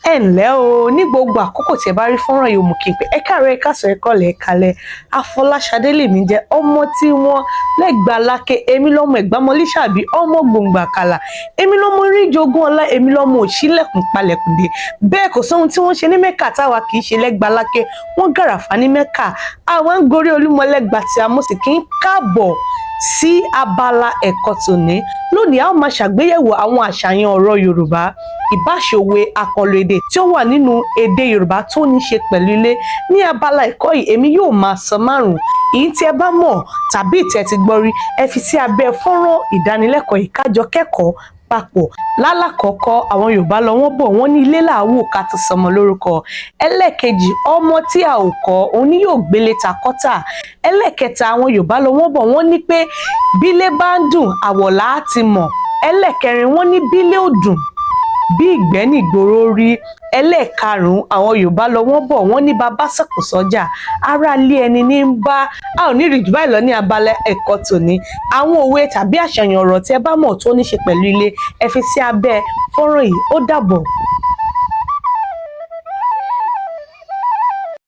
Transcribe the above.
ẹ ǹlẹ́ o ní gbogbo àkókò tí ẹ bá rí fọ́nrán yìí mo kí n pé ẹ káàárọ̀ ẹ káàsán ẹ kọ́lẹ̀ ẹ kalẹ̀ Afọláṣadé lèmi jẹ́ ọmọ tí wọ́n lẹ́gbàá lákè èmi lọ́mọ ẹ̀gbámọlíṣàbí ọmọ gbòǹgbà kàlà èmi lọ́mọ orí jogún ọlá èmi lọ́mọ òṣìlẹ̀kùn palẹ̀kùndé bẹ́ẹ̀ kò sóhun tí wọ́n ṣe ní mẹ́kà táwa kì í ṣe lẹ́gbàá lákè wọ́n gàràfà ní mẹ́kà àwọn ń gorí olúmọlẹ́gbàá tí a mọ̀ sí kí n káàbọ̀ sí abala ẹ̀kọ́ tòní. Lónìí a ó máa ṣàgbéyẹ̀wò àwọn àṣàyàn ọ̀rọ̀ Yorùbá ìbáṣòwe àkànlò èdè tí ó wà nínú èdè Yorùbá tó ní ṣe pẹ̀lú ilé. Ní abala ẹ̀kọ́ yìí èmi yóò máa sọ márùn-ún èyí tí ẹ bá mọ̀ tàbí ìtẹ́ ti gbọ́ rí ẹ fi sí abẹ́ fọ́nrán ìdánilẹ́kọ̀ọ́ yìí ká jọ kẹ́kọ̀ọ́ papọ̀. Lálàkọ́kọ́ àwọn Yorùbá lọ wọ́n bọ̀ wọ́n ní ilé làwò ká tó sọmọ lórúkọ. Ẹlẹ́ẹ̀kejì ọmọ tí a ò kọ́ òun ni yóò gbélé takọ́tà. Ẹlẹ́ẹ̀kẹta àwọn Yorùbá lọ wọ́n bọ̀ wọ́n ní pé bílé bá ń dùn àwọ̀ là á ti mọ̀. Ẹlẹ́ẹ̀kẹrin wọ́n ní bílé ò dùn bí ìgbẹ́ nìgboro rí. Ẹlẹ́ẹ̀karùn-ún àwọn Yorùbá lọ wọ́n bọ̀ wọ́n ní bàbá sọ̀kò sọ́jà ará ilé ẹni ní ń bá. A ò ní rí jù báyìí lọ ní abala ẹ̀kọ́ tòní. Àwọn òwe tàbí àṣàyàn ọ̀rọ̀ tí ẹ bá mọ̀ tó ní ṣe pẹ̀lú ilé ẹ fi sí abẹ́ fọ́nrán yìí. Ó dàbọ̀.